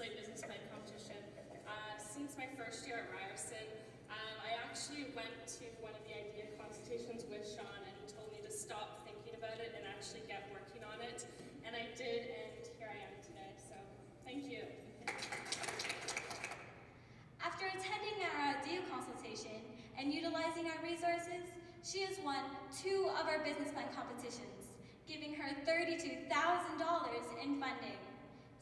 Slate Business Plan competition. Since my first year at Ryerson, I actually went to one of the idea consultations with Sean, and he told me to stop thinking about it and actually get working on it. And I did, and here I am today, so thank you. After attending our idea consultation and utilizing our resources, she has won 2 of our business plan competitions, giving her $32,000 in funding.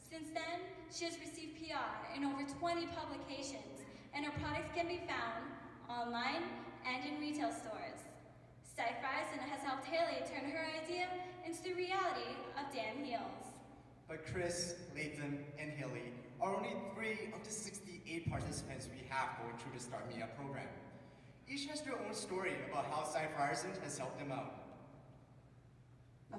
Since then, she has received PR in over 20 publications, and her products can be found online and in retail stores. Cypher Ryerson has helped Haley turn her idea into the reality of Dan Heels. But Chris, Latham, and Haley are only 3 of the 68 participants we have going through the Start Me Up program. Each has their own story about how Cypher Ryerson has helped them out.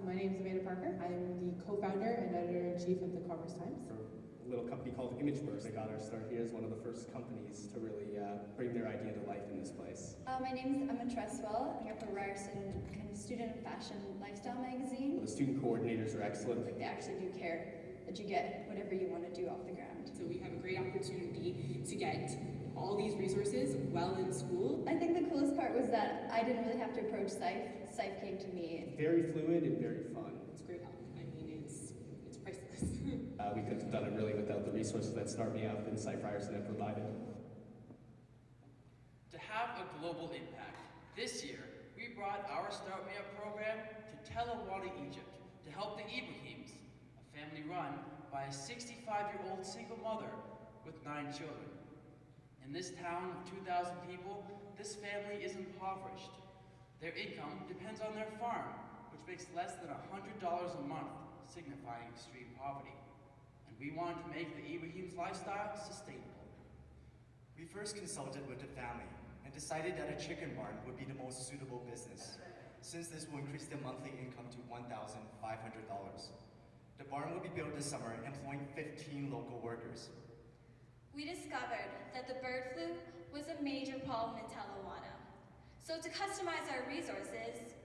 My name is Amanda Parker. I am the co-founder and editor-in-chief of the Commerce Times. A little company called ImageBurst. They got our start here as one of the first companies to really bring their idea to life in this place. My name is Emma Tresswell. I work for Ryerson kind of student fashion lifestyle magazine. The student coordinators are excellent. Like, they actually do care that you get whatever you want to do off the ground. So we have a great opportunity to get all these resources well in school. I think the coolest part was that I didn't really have to approach Cypher. Cypher came to me. Very fluid and very fun. It's great help. I mean, it's priceless. We could have done it really without the resources that Start Me Up and Cypher Ryerson have provided. To have a global impact, this year we brought our Start Me Up program to Talawani, Egypt, to help the Ibrahims, a family run by a 65-year-old single mother with 9 children. In this town of 2,000 people, this family is impoverished. Their income depends on their farm, which makes less than $100 a month, signifying extreme poverty. And we wanted to make the Ibrahim's lifestyle sustainable. We first consulted with the family and decided that a chicken barn would be the most suitable business, since this will increase their monthly income to $1,500. The barn will be built this summer, employing 15 local workers. We discovered that the bird flu was a major problem in Talawani. So to customize our resources,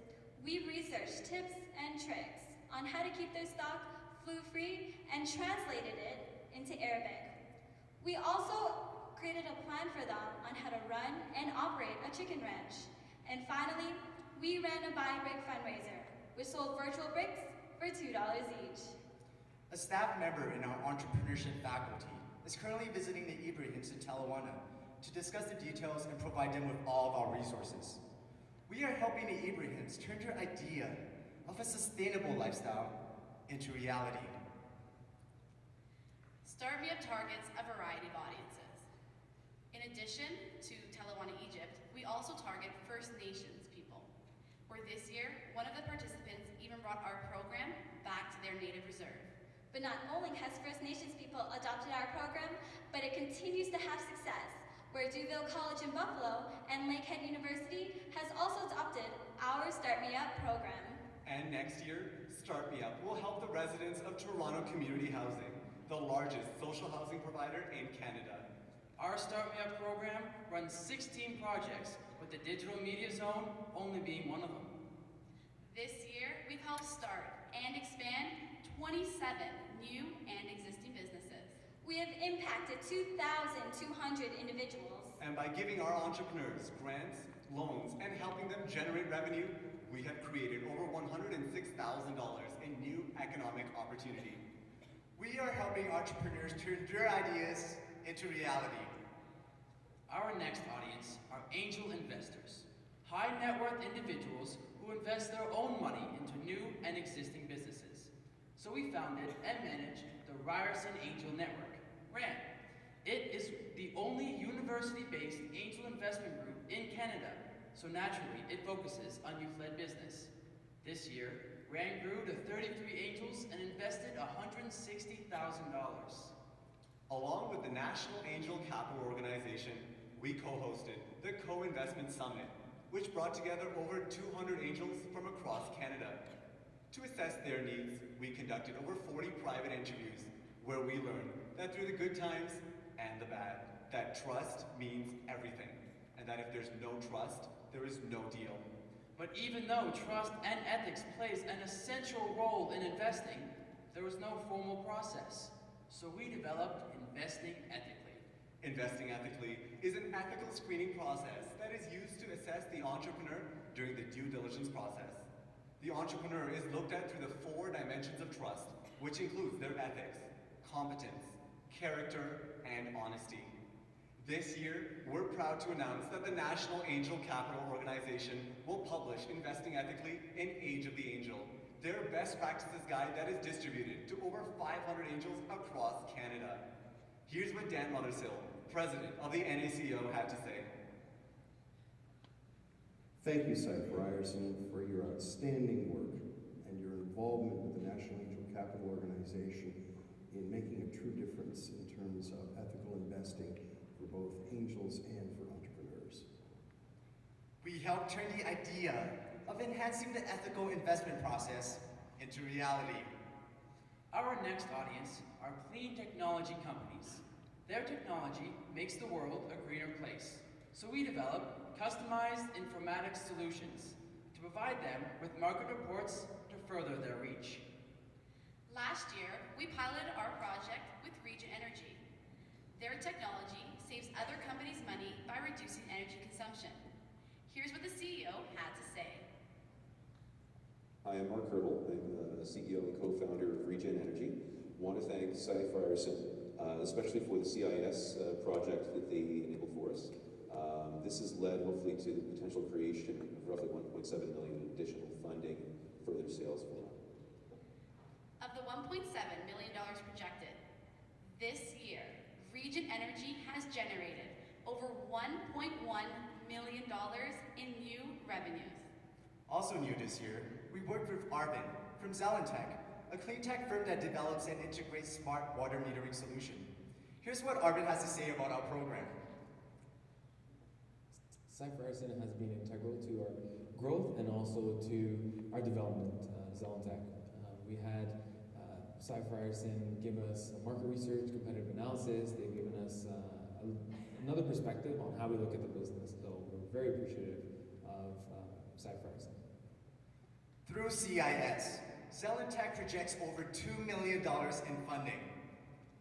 we researched tips and tricks on how to keep their stock flu-free and translated it into Arabic. We also created a plan for them on how to run and operate a chicken ranch. And finally, we ran a buy brick fundraiser, which sold virtual bricks for $2 each. A staff member in our entrepreneurship faculty is currently visiting the Ibrahims in Talawani to discuss the details and provide them with all of our resources. We are helping the Ibrahims turn their idea of a sustainable lifestyle into reality. Start Me Up targets a variety of audiences. In addition to Talawani, Egypt, we also target First Nations people, where this year, one of the participants even brought our program back to their native reserve. But not only has First Nations people adopted our program, but it continues to have success, where Duville College in Buffalo and Lakehead University has also adopted our Start Me Up program. And next year, Start Me Up will help the residents of Toronto Community Housing, the largest social housing provider in Canada. Our Start Me Up program runs 16 projects, with the digital media zone only being one of them. This year, we've helped start and expand 27 new and existing businesses. We have impacted 2,200 individuals. And by giving our entrepreneurs grants, loans, and helping them generate revenue, we have created over $106,000 in new economic opportunity. We are helping entrepreneurs turn their ideas into reality. Our next audience are angel investors, high net worth individuals who invest their own money into new and existing businesses. So we founded and manage the Ryerson Angel Network, RAN. It is the only university-based angel investment group in Canada, so naturally it focuses on youth-led business. This year, RAN grew to 33 angels and invested $160,000. Along with the National Angel Capital Organization, we co-hosted the Co-Investment Summit, which brought together over 200 angels from across Canada. To assess their needs, we conducted over 40 private interviews where we learned that through the good times and the bad, that trust means everything, and that if there's no trust, there is no deal. But even though trust and ethics plays an essential role in investing, there was no formal process. So we developed investing ethically. Investing ethically is an ethical screening process that is used to assess the entrepreneur during the due diligence process. The entrepreneur is looked at through the 4 dimensions of trust, which includes their ethics, competence, character, and honesty. This year, we're proud to announce that the National Angel Capital Organization will publish Investing Ethically in Age of the Angel, their best practices guide that is distributed to over 500 angels across Canada. Here's what Dan Mothersill, president of the NACO, had to say. Thank you, Cy Frierson, for your outstanding work and your involvement with the National Angel Capital Organization in making a true difference in terms of ethical investing for both angels and for entrepreneurs. We help turn the idea of enhancing the ethical investment process into reality. Our next audience are clean technology companies. Their technology makes the world a greener place. So we develop customized informatics solutions to provide them with market reports to further their reach. Last year, we piloted our project with Region Energy. Their technology saves other companies money by reducing energy consumption. Here's what the CEO had to say. Hi, I'm Mark Hurdle. I'm the CEO and co-founder of Regen Energy. I want to thank Cy Frierson, especially for the CIS project that they enabled for us. This has led, hopefully, to the potential creation of roughly $1.7 million in additional funding for their sales flow. Of the $1.7 million projected, this year, Region Energy has generated over $1.1 million in new revenues. Also new this year, we worked with Arvin from Zelentech, a clean tech firm that develops and integrates smart water metering solution. Here's what Arvin has to say about our program. Cy Frierson has been integral to our growth and also to our development, Zelentech. We had Cy Frierson give us market research, competitive analysis. They've given us another perspective on how we look at the business. So we're very appreciative of Cy Frierson. Through CIS, Zelentech projects over $2 million in funding.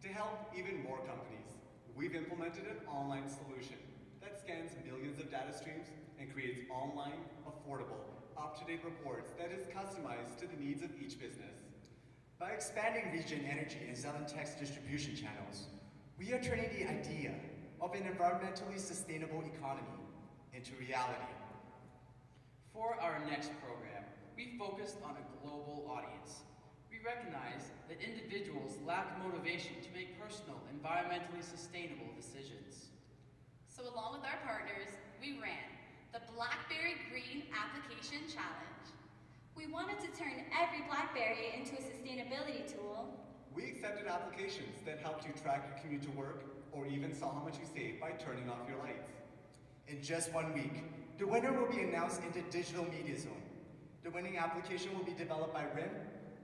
To help even more companies, we've implemented an online solution that scans millions of data streams and creates online, affordable, up-to-date reports that is customized to the needs of each business. By expanding Regen Energy and Zelentech's distribution channels, we are turning the idea of an environmentally sustainable economy into reality. For our next program, we focused on a global audience. We recognize that individuals lack motivation to make personal, environmentally sustainable decisions. So along with our partners, we ran the BlackBerry Green Application Challenge. We wanted to turn every BlackBerry into a sustainability tool. We accepted applications that helped you track your commute to work or even saw how much you saved by turning off your lights. In just 1 week, the winner will be announced in the Digital Media Zone. The winning application will be developed by RIM,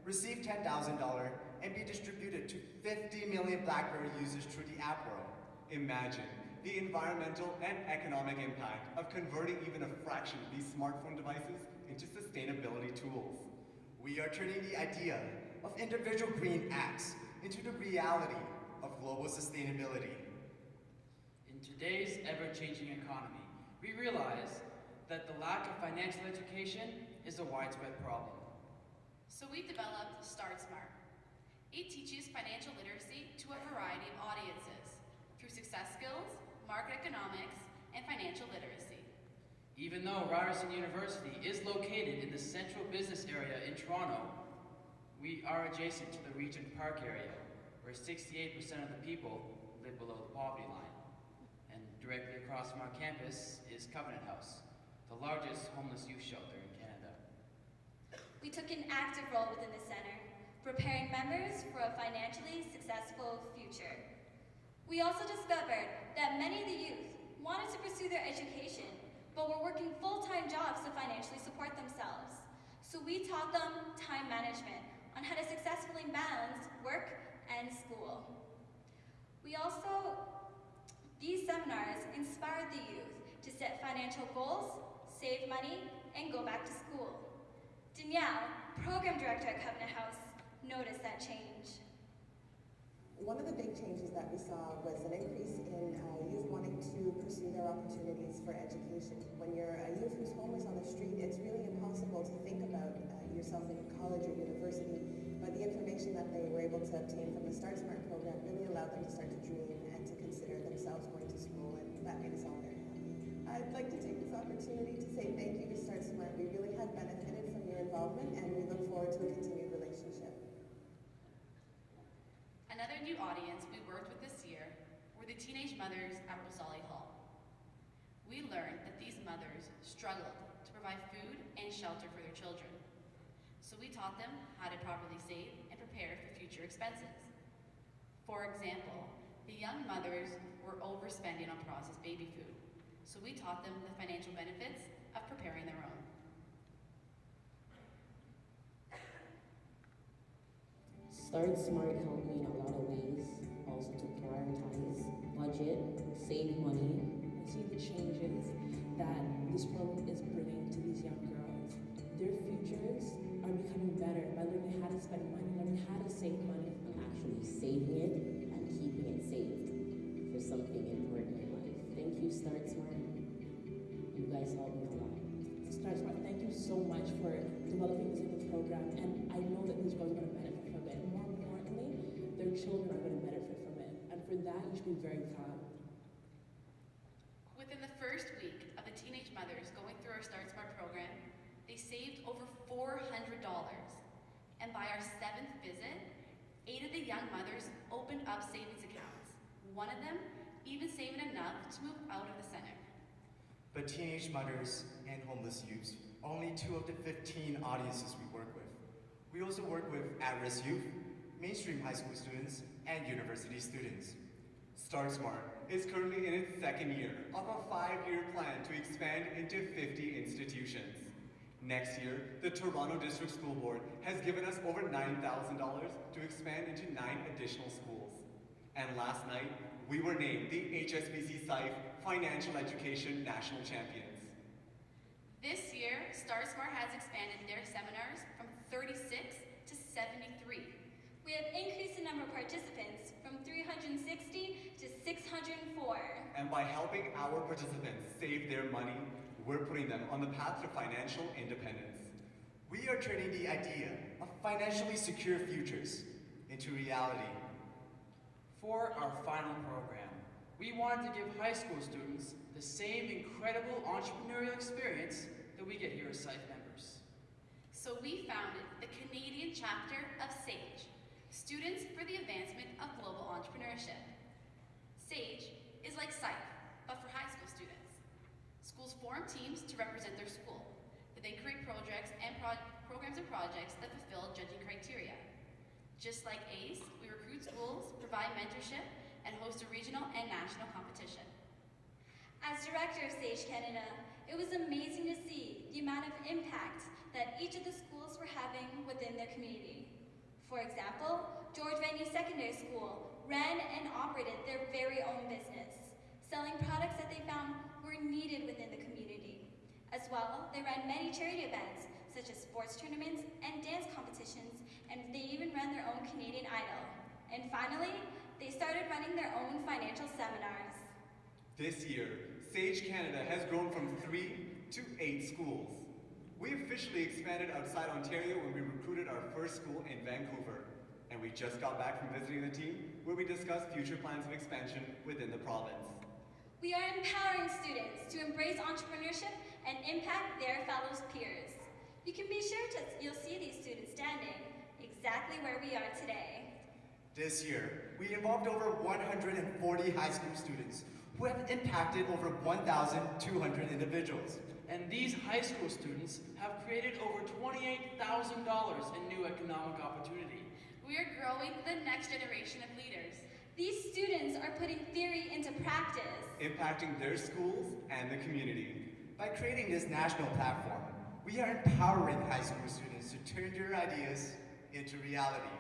receive $10,000, and be distributed to 50 million BlackBerry users through the app world. Imagine the environmental and economic impact of converting even a fraction of these smartphone devices into sustainability tools. We are turning the idea of individual green acts into the reality of global sustainability. In today's ever-changing economy, we realize that the lack of financial education is a widespread problem. So we developed Start Smart. It teaches financial literacy to a variety of audiences through success skills, market economics, and financial literacy. Even though Ryerson University is located in the central business area in Toronto, we are adjacent to the Regent Park area, where 68% of the people live below the poverty line. And directly across from our campus is Covenant House, the largest homeless youth shelter in Canada. We took an active role within the center, preparing members for a financially successful future. We also discovered that many of the youth wanted to pursue their education, but were working full-time jobs to financially support themselves. So we taught them time management on how to successfully balance work and school. These seminars inspired the youth to set financial goals, save money, and go back to school. Danielle, program director at Covenant House, noticed that change. One of the big changes that we saw was an increase in youth wanting to pursue their opportunities for education. When you're a youth who's homeless on the street, it's really impossible to think about yourself in college or university, but the information that they were able to obtain from the Start Smart program really allowed them to start to dream and to consider themselves going to school, and that made us all very happy. I'd like to take this opportunity to say thank you to Start Smart. We really have benefited from your involvement, and we look forward to a continued relationship. Another new audience we worked with this year were the teenage mothers at Rosali Hall. We learned that these mothers struggled to provide food and shelter for their children. So we taught them how to properly save and prepare for future expenses. For example, the young mothers were overspending on processed baby food. So we taught them the financial benefits of preparing their own. Start Smart helped me in a lot of ways, also to prioritize, budget, save money. I see the changes that this program is bringing to these young girls. Their futures are becoming better by learning how to spend money, learning how to save money. And actually saving it and keeping it saved for something important in life. Thank you, Start Smart. You guys helped me a lot. Start Smart, thank you so much for developing this type of program, and I know that these girls are going to benefit from it. More importantly, their children are going to benefit from it, and for that, you should be very proud. Within the first week of the teenage mothers going through our Start Smart program, they saved over $400. And by our 7th visit, 8 of the young mothers opened up savings accounts. One of them even saving enough to move out of the center. But teenage mothers and homeless youths are only 2 of the 15 audiences we work with. We also work with at-risk youth, mainstream high school students, and university students. Start Smart is currently in its 2nd year of a 5-year plan to expand into 50 institutions. Next year, the Toronto District School Board has given us over $9,000 to expand into 9 additional schools. And last night, we were named the HSBC SIFE Financial Education National Champions. This year, Start Smart has expanded their seminars from 36 to 73. We have increased the number of participants from 360 to 604. And by helping our participants save their money, we're putting them on the path to financial independence. We are turning the idea of financially secure futures into reality. For our final program, we wanted to give high school students the same incredible entrepreneurial experience that we get here as SIFE members. So we founded the Canadian chapter of SAGE, Students for the Advancement of Global Entrepreneurship. SAGE is like SIFE, but for high school students. Schools form teams to represent their school, but they create projects and programs and projects that fulfill judging criteria. Just like ACE, we recruit schools, provide mentorship, and host a regional and national competition. As director of SAGE Canada, it was amazing to see the amount of impact that each of the schools were having within their community. For example, George Venue Secondary School ran and operated their very own business, selling products that they found were needed within the community. As well, they ran many charity events, such as sports tournaments and dance competitions, and they even ran their own Canadian Idol. And finally, they started running their own financial seminars. This year, SAGE Canada has grown from 3 to 8 schools. We officially expanded outside Ontario when we recruited our first school in Vancouver. And we just got back from visiting the team where we discussed future plans of expansion within the province. We are empowering students to embrace entrepreneurship and impact their fellow peers. You can be sure you'll see these students standing exactly where we are today. This year, we involved over 140 high school students who have impacted over 1,200 individuals. And these high school students have created over $28,000 in new economic opportunity. We are growing the next generation of leaders. These students are putting theory into practice, impacting their schools and the community. By creating this national platform, we are empowering high school students to turn their ideas into reality.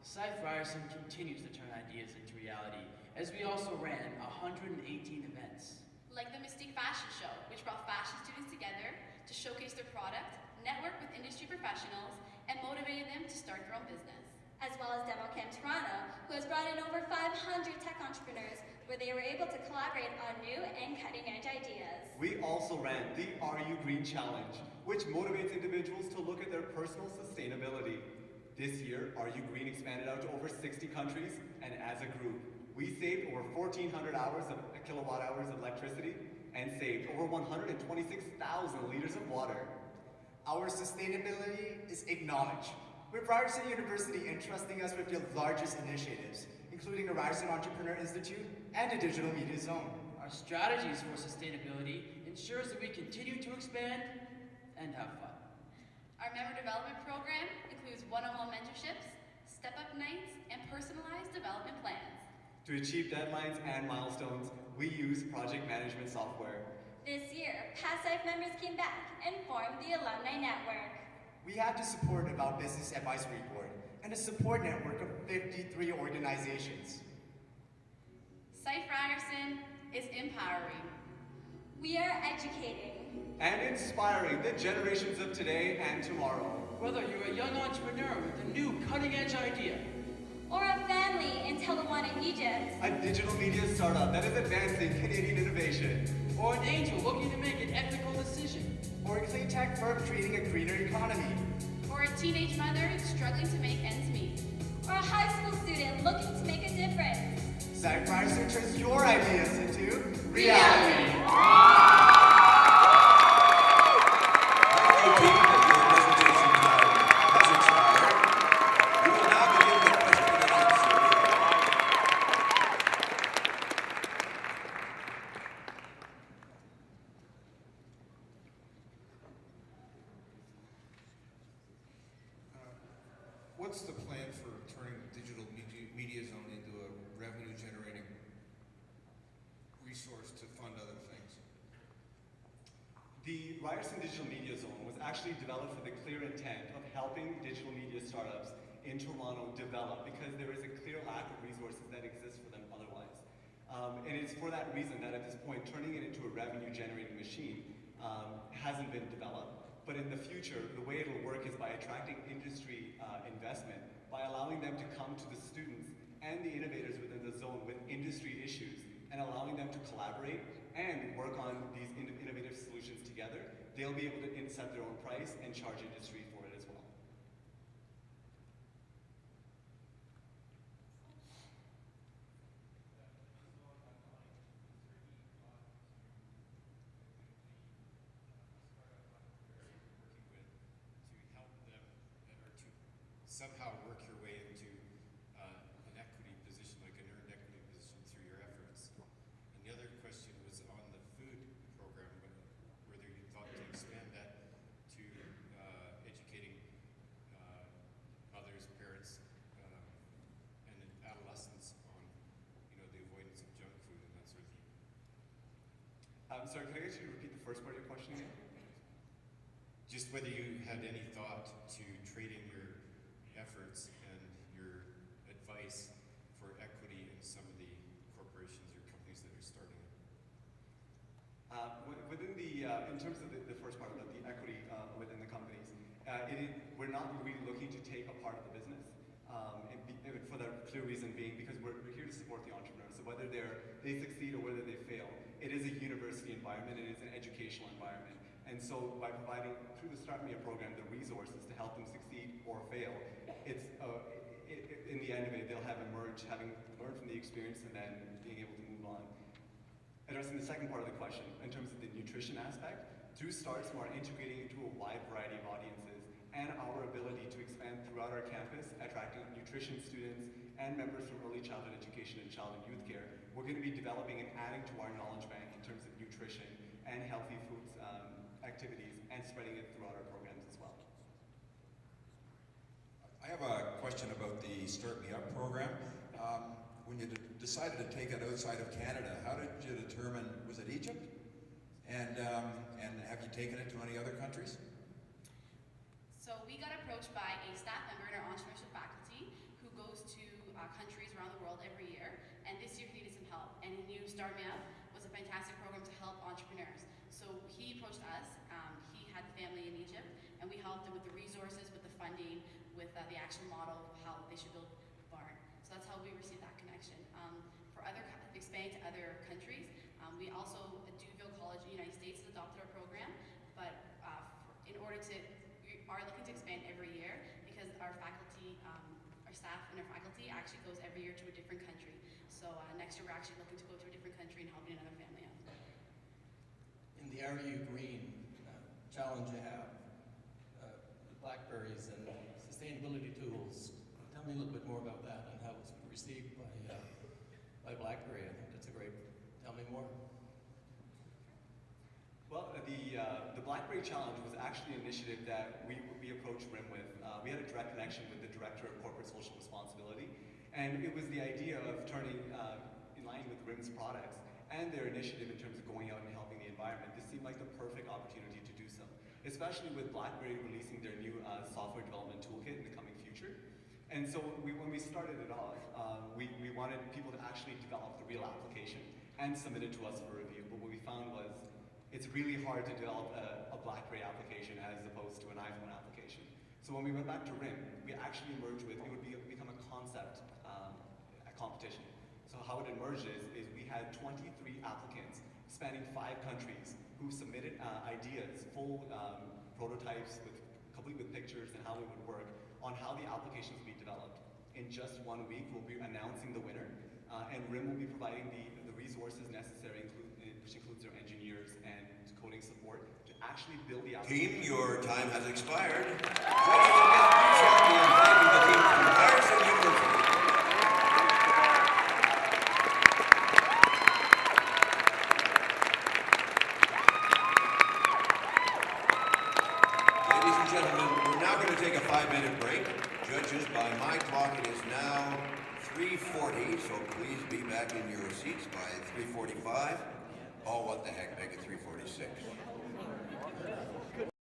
SIFE Ryerson continues to turn ideas into reality, as we also ran 118 events. Like the Mystique Fashion Show, which brought fashion students together to showcase their product, network with industry professionals, and motivated them to start their own business. as well as Demo Camp Toronto, who has brought in over 500 tech entrepreneurs where they were able to collaborate on new and cutting-edge ideas. We also ran the Are You Green Challenge, which motivates individuals to look at their personal sustainability. This year, Are You Green expanded out to over 60 countries, and as a group, we saved over 1,400 kilowatt hours of electricity and saved over 126,000 liters of water. Our sustainability is acknowledged, with Ryerson University entrusting us with the largest initiatives, including the Ryerson Entrepreneur Institute and the Digital Media Zone. Our strategies for sustainability ensures that we continue to expand and have fun. Our member development program includes one-on-one mentorships, step-up nights, and personalized development plans. To achieve deadlines and milestones, we use project management software. This year, past life members came back and formed the Alumni Network. We have the support of our Business Advisory Board and a support network of 53 organizations. Site Ryerson is empowering. We are educating. And inspiring the generations of today and tomorrow. Whether you're a young entrepreneur with a new cutting-edge idea, or a family in Talawana, Egypt, a digital media startup that is advancing Canadian innovation, or an angel looking to make an ethical decision, or a clean tech firm creating a greener economy, or a teenage mother struggling to make ends meet, or a high school student looking to make a difference. Site Ryerson turns your ideas into reality. What's the plan for turning the Digital Media Zone into a revenue-generating resource to fund other things? The Ryerson Digital Media Zone was actually developed for the clear intent of helping digital media startups in Toronto develop, because there is a clear lack of resources that exist for them otherwise. And it's for that reason that at this point, turning it into a revenue-generating machine hasn't been developed. But in the future, the way it'll work is by attracting industry investment, by allowing them to come to the students and the innovators within the zone with industry issues, and allowing them to collaborate and work on these innovative solutions together. They'll be able to set their own price and charge industry for it as well. Somehow work your way into an equity position, like an earned equity position through your efforts. And the other question was on the food program, whether you thought to expand that to educating mothers, parents, and adolescents on, the avoidance of junk food and that sort of thing. Sorry, can I get you to repeat the first part of your question again? Just whether you had any thought to trading your efforts and your advice for equity in some of the corporations or companies that are starting it. In terms of the first part about the equity within the companies, we're not really looking to take a part of the business. For the clear reason being, because we're here to support the entrepreneurs. So whether they succeed or whether they fail, it is a university environment, it is an educational environment. And so by providing, through the Start Me Up program, the resources to help them succeed or fail, in the end of it, they'll have emerged, having learned from the experience and then being able to move on. Addressing the second part of the question, in terms of the nutrition aspect, through Start Smart, integrating into a wide variety of audiences, and our ability to expand throughout our campus, attracting nutrition students and members from early childhood education and child and youth care, we're going to be developing and adding to our knowledge bank in terms of nutrition and healthy foods activities, and spreading it throughout our programs as well. I have a question about the Start Me Up program. When you decided to take it outside of Canada, how did you determine, was it Egypt? And have you taken it to any other countries? So we got approached by a staff member in our entrepreneurship faculty who goes to countries around the world every year, and this year he needed some help, and he knew Start Me Up was a fantastic program to help entrepreneurs. So he approached us. He had family in Egypt, and we helped him with the resources, with the funding, with the actual model of how they should build the barn. So that's how we received that connection. For expanding to other countries, we also, Duville College in the United States has adopted our program, but we are looking to expand every year because our faculty, our staff and our faculty actually goes every year to a different country. So next year we're actually looking to go to a different country and helping another family out. In the RU Green challenge you have, the blackberries and sustainability tools, tell me a little bit more about that and how it's been received by BlackBerry. I think that's a great, tell me more. Well, the BlackBerry Challenge was actually an initiative that we approached RIM with. We had a direct connection with the Director of Corporate Social Responsibility, and it was the idea of turning in line with RIM's products and their initiative in terms of going out and helping the environment. This seemed like the perfect opportunity to do so, especially with BlackBerry releasing their new software development toolkit in the coming future. And so when we started it off, we wanted people to actually develop the real application and submit it to us for review. But what we found was it's really hard to develop a BlackBerry application as opposed to an iPhone application. So when we went back to RIM, we actually emerged with, it would become a concept a competition. So how it emerged is we had 23 applicants spanning 5 countries who submitted ideas, full prototypes complete with pictures and how it would work on how the applications would be developed. In just 1 week, we'll be announcing the winner, and RIM will be providing the resources necessary, which includes their engineers and coding support, to actually build the application. Team, your time has expired. Champion, thanking the team from Ryerson University. Ladies and gentlemen, we're now going to take a 5-minute break. Judges, by my clock, it is now 3:40, so please be back in your seats by 3:45. Oh, what the heck, make it 3:46.